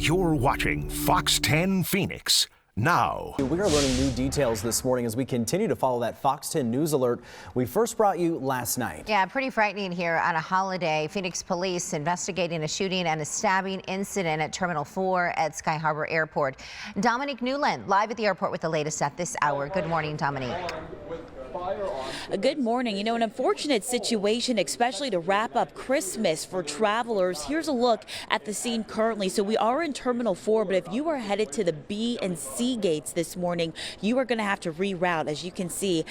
You're watching Fox 10 Phoenix now. We are learning new details this morning as we continue to follow that Fox 10 news alert we first brought you last night. Yeah, pretty frightening here on a holiday. Phoenix police investigating a shooting and a stabbing incident at Terminal 4 at Sky Harbor Airport. Dominique Newland live at the airport with the latest at this hour. Good morning, Dominique. Good morning. You know, an unfortunate situation, especially to wrap up Christmas for travelers. Here's a look at the scene currently. So we are in Terminal 4, but if you are headed to the B and C gates this morning, you are going to have to reroute. As you can see,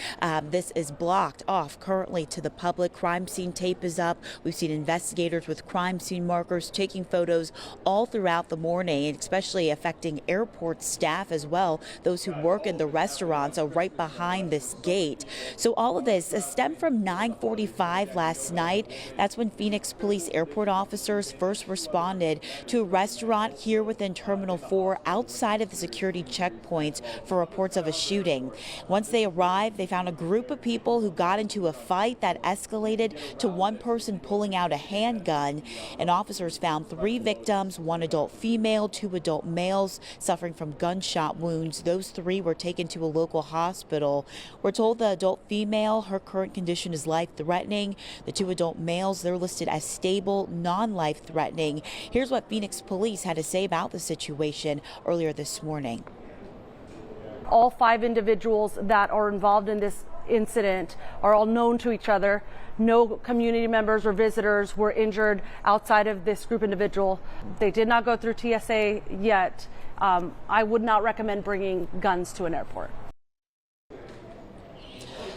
this is blocked off currently to the public. Crime scene tape is up. We've seen investigators with crime scene markers taking photos all throughout the morning, especially affecting airport staff as well. Those who work in the restaurants are right behind this gate. So all of this stemmed from 9:45 last night. That's when Phoenix Police airport officers first responded to a restaurant here within Terminal 4 outside of the security checkpoints for reports of a shooting. Once they arrived, they found a group of people who got into a fight that escalated to one person pulling out a handgun. And officers found 3 victims, 1 adult female, 2 adult males suffering from gunshot wounds. Those 3 were taken to a local hospital. We're told the adult female, her current condition is life-threatening. The 2 adult males, they're listed as stable, non-life-threatening. Here's what Phoenix Police had to say about the situation earlier this morning. All 5 individuals that are involved in this incident are all known to each other. No community members or visitors were injured outside of this group individual. They did not go through TSA yet. I would not recommend bringing guns to an airport.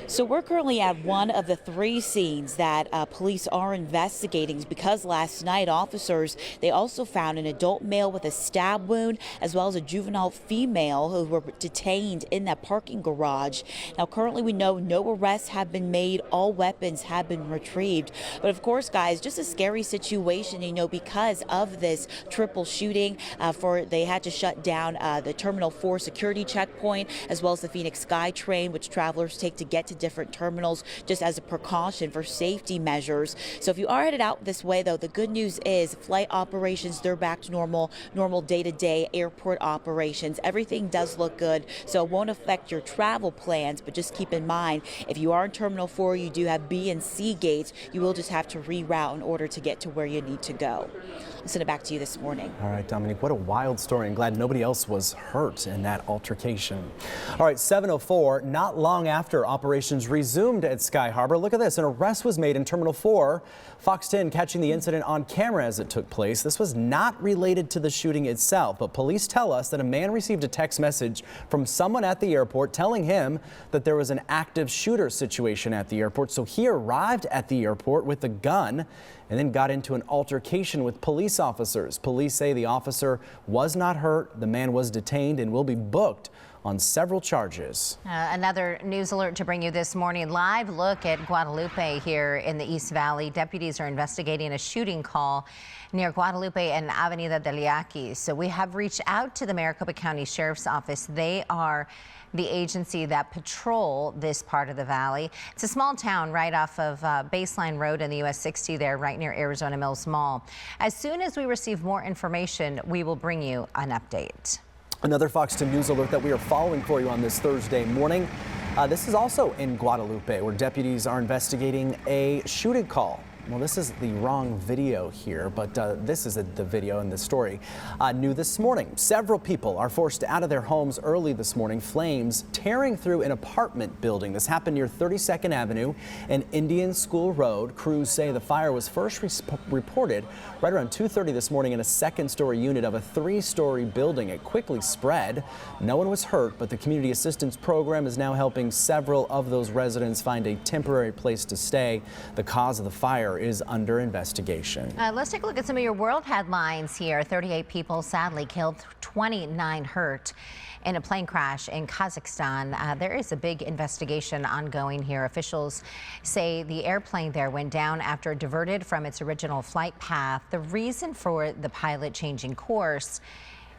So we're currently at one of the 3 scenes that police are investigating because last night officers, they also found an adult male with a stab wound as well as a juvenile female who were detained in that parking garage. Now currently we know no arrests have been made, all weapons have been retrieved. But of course, guys, just a scary situation, you know, because of this triple shooting. They had to shut down the Terminal 4 security checkpoint as well as the Phoenix SkyTrain, which travelers take to get to different terminals just as a precaution for safety measures. So if you are headed out this way, though, the good news is flight operations, they're back to normal day-to-day airport operations. Everything does look good, so it won't affect your travel plans, but just keep in mind, if you are in Terminal 4, you do have B and C gates, you will just have to reroute in order to get to where you need to go. I'll send it back to you this morning. All right, Dominique, what a wild story. I'm glad nobody else was hurt in that altercation. All right, 7:04, not long after operations resumed at Sky Harbor. Look at this, an arrest was made in Terminal 4. Fox 10 catching the incident on camera as it took place. This was not related to the shooting itself, but police tell us that a man received a text message from someone at the airport telling him that there was an active shooter situation at the airport. So he arrived at the airport with a gun and then got into an altercation with police officers. Police say the officer was not hurt. The man was detained and will be booked on several charges. Another news alert to bring you this morning. Live look at Guadalupe here in the East Valley. Deputies are investigating a shooting call near Guadalupe and Avenida del Yaquis. So we have reached out to the Maricopa County Sheriff's Office. They are the agency that patrol this part of the valley. It's a small town right off of Baseline Road in the US 60 there, right near Arizona Mills Mall. As soon as we receive more information, we will bring you an update. Another Fox 10 news alert that we are following for you on this Thursday morning. This is also in Guadalupe, where deputies are investigating a shooting call. Well, this is the wrong video here, but this is the video in the story. New this morning, several people are forced out of their homes early this morning. Flames tearing through an apartment building. This happened near 32nd Avenue and Indian School Road. Crews say the fire was first reported right around 2:30 this morning in a second-story unit of a 3-story building. It quickly spread. No one was hurt, but the community assistance program is now helping several of those residents find a temporary place to stay. The cause of the fire is under investigation. Let's take a look at some of your world headlines here. 38 people sadly killed, 29 hurt in a plane crash in Kazakhstan. There is a big investigation ongoing here. Officials say the airplane there went down after it diverted from its original flight path. The reason for the pilot changing course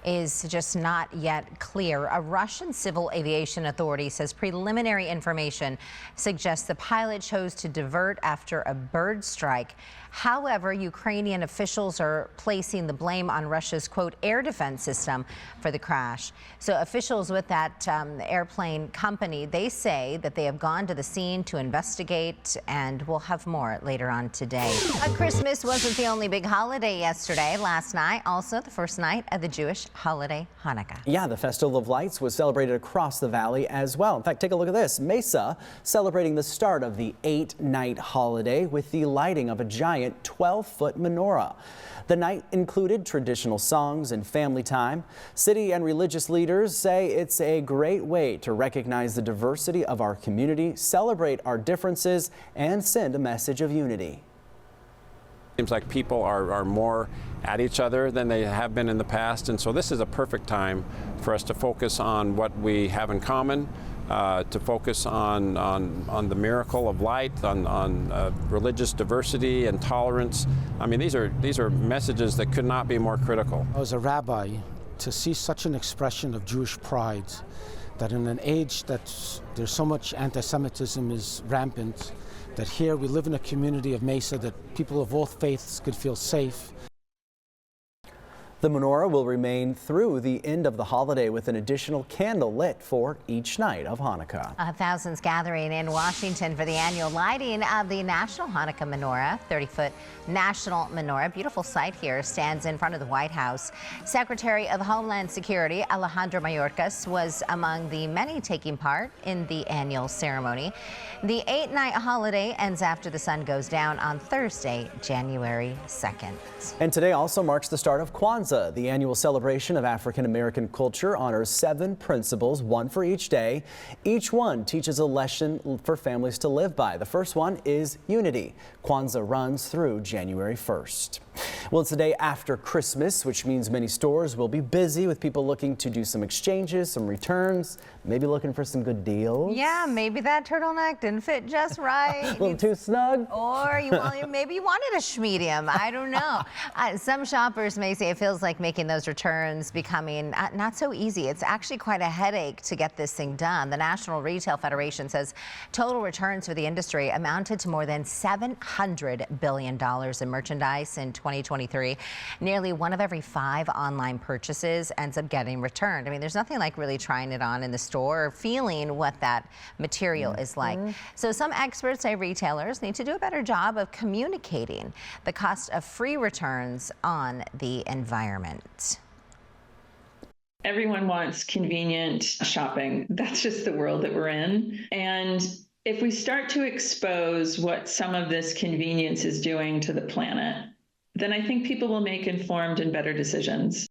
is just not yet clear. A Russian civil aviation authority says preliminary information suggests the pilot chose to divert after a bird strike. However, Ukrainian officials are placing the blame on Russia's, quote, air defense system for the crash. So officials with that airplane company, they say that they have gone to the scene to investigate, and we'll have more later on today. Christmas wasn't the only big holiday yesterday. Last night, also the first night of the Jewish holiday Hanukkah. Yeah, the Festival of Lights was celebrated across the valley as well. In fact, take a look at this. Mesa celebrating the start of the 8-night holiday with the lighting of a giant 12-foot menorah. The night included traditional songs and family time. City and religious leaders say it's a great way to recognize the diversity of our community, celebrate our differences, and send a message of unity. Seems like people are more at each other than they have been in the past, and so this is a perfect time for us to focus on what we have in common, to focus on the miracle of light, on religious diversity and tolerance. I mean, these are messages that could not be more critical. As a rabbi, to see such an expression of Jewish pride, that in an age that there's so much anti-Semitism is rampant, that here we live in a community of Mesa that people of all faiths could feel safe. The menorah will remain through the end of the holiday with an additional candle lit for each night of Hanukkah. Thousands gathering in Washington for the annual lighting of the National Hanukkah Menorah. 30-foot National Menorah, beautiful sight here, stands in front of the White House. Secretary of Homeland Security Alejandro Mayorkas was among the many taking part in the annual ceremony. The 8-night holiday ends after the sun goes down on Thursday, January 2nd. And today also marks the start of Kwanzaa. The annual celebration of African American culture honors 7 principles, one for each day. Each one teaches a lesson for families to live by. The first one is unity. Kwanzaa runs through January 1st. Well, it's the day after Christmas, which means many stores will be busy with people looking to do some exchanges, some returns, maybe looking for some good deals. Yeah, maybe that turtleneck didn't fit just right. A little too snug. Or maybe you wanted a medium. I don't know. Some shoppers may say it feels like making those returns becoming not so easy. It's actually quite a headache to get this thing done. The National Retail Federation says total returns for the industry amounted to more than $700 billion in merchandise in 2023. Nearly 1 of every 5 online purchases ends up getting returned. I mean, there's nothing like really trying it on in the store or feeling what that material is like. So some experts say retailers need to do a better job of communicating the cost of free returns on the environment. Everyone wants convenient shopping. That's just the world that we're in. And if we start to expose what some of this convenience is doing to the planet, then I think people will make informed and better decisions.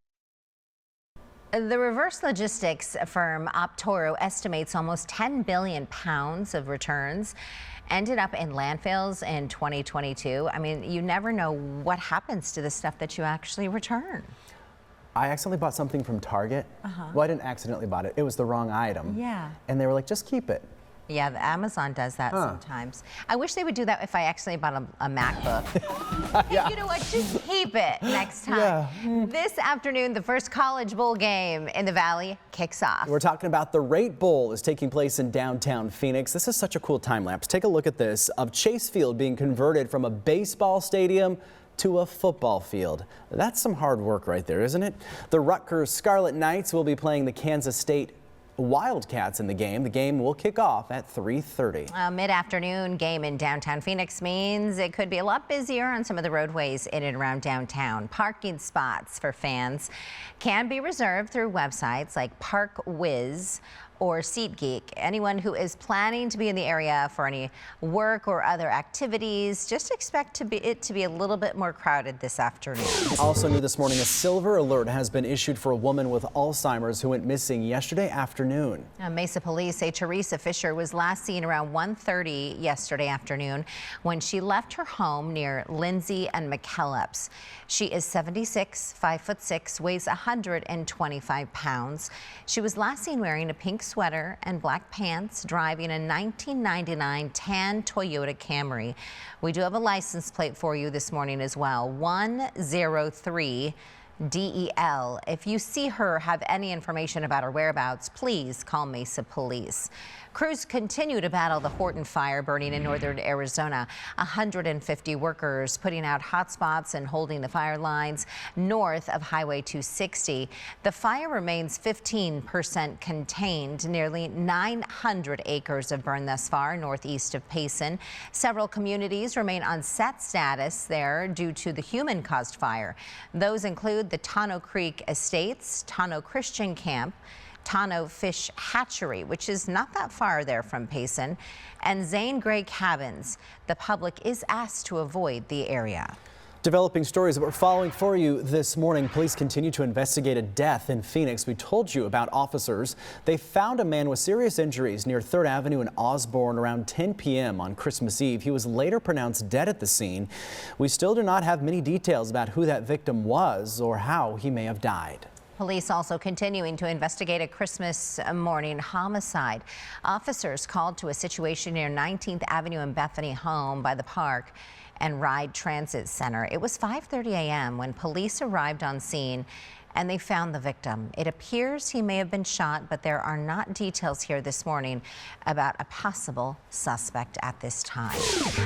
The reverse logistics firm Optoro estimates almost 10 billion pounds of returns ended up in landfills in 2022. I mean, you never know what happens to the stuff that you actually return. I accidentally bought something from Target. Well, I didn't accidentally buy it. It was the wrong item. Yeah. And they were like, just keep it. Yeah, Amazon does that sometimes. I wish they would do that if I actually bought a MacBook. Hey, you know what? Just keep it next time. This afternoon, the first College Bowl game in the Valley kicks off. We're talking about the Rate Bowl is taking place in downtown Phoenix. This is such a cool time lapse. Take a look at this of Chase Field being converted from a baseball stadium to a football field. That's some hard work right there, isn't it? The Rutgers Scarlet Knights will be playing the Kansas State Wildcats in the game. The game will kick off at 3:30. A mid-afternoon game in downtown Phoenix means it could be a lot busier on some of the roadways in and around downtown. Parking spots for fans can be reserved through websites like ParkWiz or SeatGeek. Anyone who is planning to be in the area for any work or other activities, just expect it to be a little bit more crowded this afternoon. Also new this morning, a silver alert has been issued for a woman with Alzheimer's who went missing yesterday afternoon. Mesa police say Teresa Fisher was last seen around 1:30 yesterday afternoon when she left her home near Lindsay and McKellips. She is 76, 5'6", weighs 125 pounds. She was last seen wearing a pink sweater and black pants, driving a 1999 tan Toyota Camry. We do have a license plate for you this morning as well, 103 DEL. If you see her, have any information about her whereabouts, please call Mesa Police. Crews continue to battle the Horton fire burning in northern Arizona. 150 workers putting out hot spots and holding the fire lines north of Highway 260. The fire remains 15% contained. Nearly 900 acres have burned thus far northeast of Payson. Several communities remain on set status there due to the human-caused fire. Those include the Tonneau Creek Estates, Tonneau Christian Camp, Tonneau Fish Hatchery, which is not that far there from Payson, and Zane Gray Cabins. The public is asked to avoid the area. Developing stories that we're following for you this morning. Police continue to investigate a death in Phoenix. We told you about officers. They found a man with serious injuries near 3rd Avenue in Osborne around 10 p.m. on Christmas Eve. He was later pronounced dead at the scene. We still do not have many details about who that victim was or how he may have died. Police also continuing to investigate a Christmas morning homicide. Officers called to a situation near 19th Avenue and Bethany Home by the park and Ride Transit Center. It was 5:30 a.m. when police arrived on scene and they found the victim. It appears he may have been shot, but there are not details here this morning about a possible suspect at this time.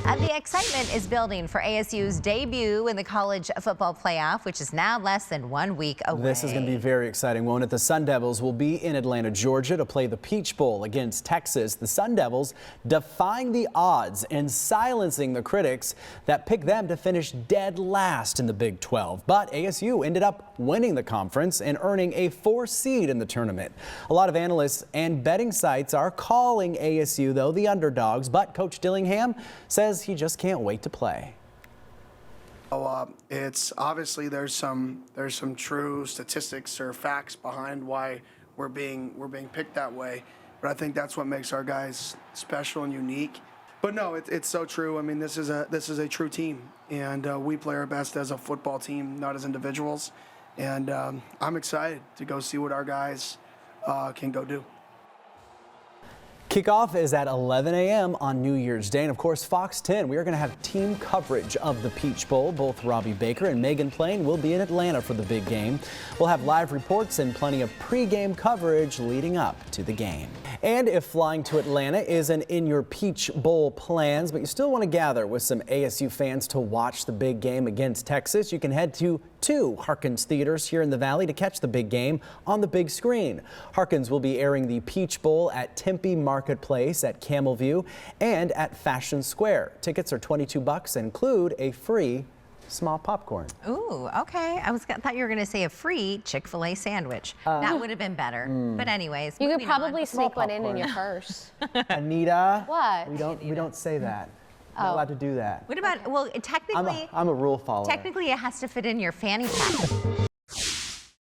The excitement is building for ASU's debut in the college football playoff, which is now less than 1 week away. This is going to be very exciting, won't it? The Sun Devils will be in Atlanta, Georgia to play the Peach Bowl against Texas. The Sun Devils defying the odds and silencing the critics that picked them to finish dead last in the Big 12. But ASU ended up winning the conference and earning a 4 seed in the tournament. A lot of analysts and betting sites are calling ASU, though, the underdogs, but Coach Dillingham says he just can't wait to play. It's obviously there's some true statistics or facts behind why we're being picked that way, but I think that's what makes our guys special and unique. But no, it's so true. I mean, this is a true team, and we play our best as a football team, not as individuals. And I'm excited to go see what our guys can go do. Kickoff is at 11 a.m. on New Year's Day. And of course, Fox 10, we are going to have team coverage of the Peach Bowl. Both Robbie Baker and Megan Plain will be in Atlanta for the big game. We'll have live reports and plenty of pregame coverage leading up to the game. And if flying to Atlanta isn't in your Peach Bowl plans, but you still want to gather with some ASU fans to watch the big game against Texas, you can head to 2 Harkins theaters here in the Valley to catch the big game on the big screen. Harkins will be airing the Peach Bowl at Tempe Marketplace, at Camel View, and at Fashion Square. Tickets are $22 and include a free small popcorn. Ooh, okay. I thought you were going to say a free Chick-fil-A sandwich. That would have been better. But anyways, you could probably sneak one in your purse. Anita, what? We don't say that. You're not allowed to do that. What about, well, technically, I'm a rule follower. Technically, it has to fit in your fanny pack.